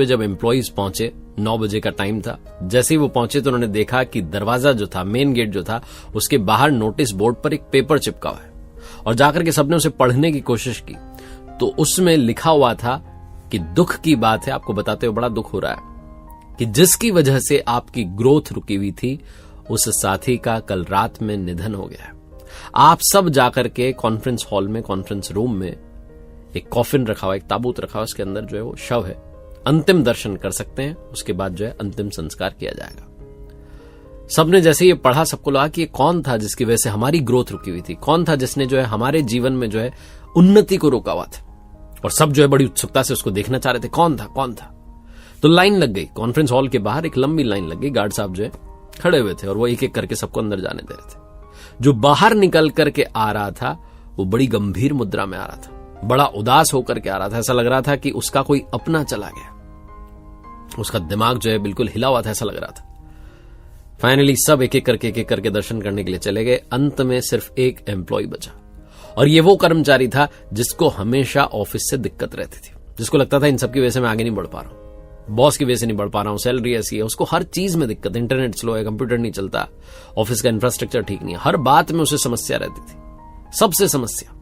जब एम्प्लॉइज पहुंचे, 9 बजे का टाइम था। जैसे ही वो पहुंचे तो उन्होंने देखा कि दरवाजा जो था, मेन गेट जो था, उसके बाहर नोटिस बोर्ड पर एक पेपर चिपका हुआ है। और जाकर के सबने उसे पढ़ने की कोशिश की तो उसमें लिखा हुआ था कि दुख की बात है, आपको बताते हुए बड़ा दुख हो रहा है कि जिसकी वजह से आपकी ग्रोथ रुकी हुई थी, उस साथी का कल रात में निधन हो गया है। आप सब जाकर के कॉन्फ्रेंस हॉल में, कॉन्फ्रेंस रूम में एक कॉफिन रखा हुआ, एक ताबूत रखा हुआ, उसके अंदर जो है वो शव है। अंतिम दर्शन कर सकते हैं, उसके बाद जो है अंतिम संस्कार किया जाएगा। सबने जैसे ये पढ़ा, सबको लगा कि ये कौन था जिसकी वजह से हमारी ग्रोथ रुकी हुई थी, कौन था जिसने जो है हमारे जीवन में जो है उन्नति को रोका हुआ था। और सब जो है बड़ी उत्सुकता से उसको देखना चाह रहे थे, कौन था कौन था। तो लाइन लग गई, कॉन्फ्रेंस हॉल के बाहर एक लंबी लाइन लग गई। गार्ड साहब जो है खड़े हुए थे और वो एक एक करके सबको अंदर जाने दे रहे थे। जो बाहर निकल करके आ रहा था वो बड़ी गंभीर मुद्रा में आ रहा था, बड़ा उदास होकर के आ रहा था। ऐसा लग रहा था कि उसका कोई अपना चला गया, उसका दिमाग जो है बिल्कुल हिला हुआ था, ऐसा लग रहा था। फाइनली सब एक एक करके दर्शन करने के लिए चले गए। अंत में सिर्फ एक एम्प्लॉय बचा, और ये वो कर्मचारी था जिसको हमेशा ऑफिस से दिक्कत रहती थी, जिसको लगता था इन सब की वजह से मैं आगे नहीं बढ़ पा रहा हूं, बॉस की वजह से नहीं बढ़ पा रहा हूं, सैलरी ऐसी है, उसको हर चीज में दिक्कत, इंटरनेट स्लो है, कंप्यूटर नहीं चलता, ऑफिस का इंफ्रास्ट्रक्चर ठीक नहीं है, हर बात में उसे समस्या रहती थी, सबसे समस्या।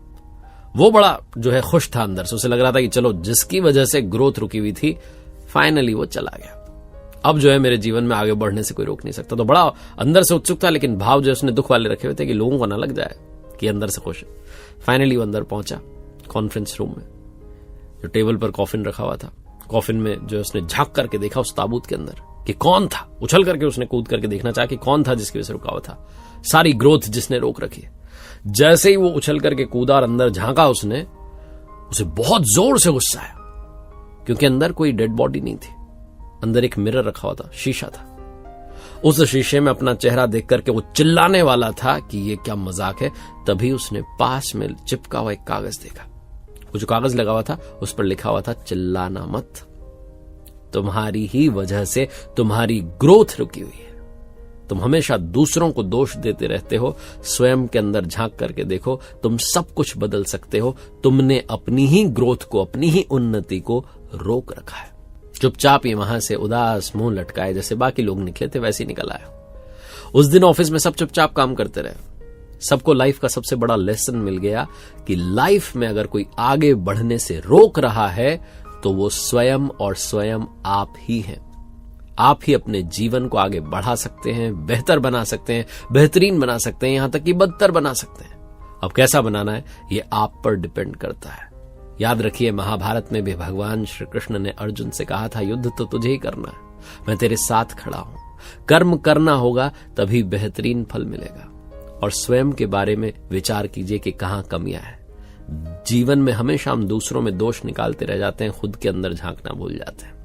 वो बड़ा जो है खुश था अंदर से, उसे लग रहा था कि चलो जिसकी वजह से ग्रोथ रुकी हुई थी, फाइनली वो चला गया। अब जो है मेरे जीवन में आगे बढ़ने से कोई रोक नहीं सकता। तो बड़ा अंदर से उत्सुक था, लेकिन भाव जो उसने दुख वाले रखे हुए थे कि लोगों को ना लग जाए कि अंदर से खुश है। फाइनली वो अंदर पहुंचा कॉन्फ्रेंस रूम में, जो टेबल पर कॉफिन रखा हुआ था। कॉफिन में जो उसने झांक करके देखा उस ताबूत के अंदर कि कौन था। उछल करके उसने कूद करके देखना चाहा कि कौन था जिसकी वजह से रुका हुआ था, सारी ग्रोथ जिसने रोक रखी है। जैसे ही वो उछल करके कूदा और अंदर झांका उसने, उसे बहुत जोर से गुस्सा आया, क्योंकि अंदर कोई डेड बॉडी नहीं थी। अंदर एक मिरर रखा हुआ था, शीशा था। उस शीशे में अपना चेहरा देख करके वो चिल्लाने वाला था कि ये क्या मजाक है। तभी उसने पास में चिपका हुआ एक कागज देखा। वो जो कागज लगा हुआ था उस पर लिखा हुआ था, चिल्लाना मत, तुम्हारी ही वजह से तुम्हारी ग्रोथ रुकी हुई है। तुम हमेशा दूसरों को दोष देते रहते हो, स्वयं के अंदर झांक करके देखो, तुम सब कुछ बदल सकते हो। तुमने अपनी ही ग्रोथ को, अपनी ही उन्नति को रोक रखा है। चुपचाप ये वहां से उदास मुंह लटकाए जैसे बाकी लोग निकले थे वैसे ही निकल आया। उस दिन ऑफिस में सब चुपचाप काम करते रहे। सबको लाइफ का सबसे बड़ा लेसन मिल गया कि लाइफ में अगर कोई आगे बढ़ने से रोक रहा है तो वो स्वयं और स्वयं आप ही हैं। आप ही अपने जीवन को आगे बढ़ा सकते हैं, बेहतर बना सकते हैं, बेहतरीन बना सकते हैं, यहां तक कि बदतर बना सकते हैं। अब कैसा बनाना है ये आप पर डिपेंड करता है। याद रखिए, महाभारत में भी भगवान श्री कृष्ण ने अर्जुन से कहा था, युद्ध तो तुझे ही करना है, मैं तेरे साथ खड़ा हूं। कर्म करना होगा तभी बेहतरीन फल मिलेगा। और स्वयं के बारे में विचार कीजिए कि कहां कमियां है। जीवन में हमेशा हम दूसरों में दोष निकालते रह जाते हैं, खुद के अंदर झांकना भूल जाते हैं।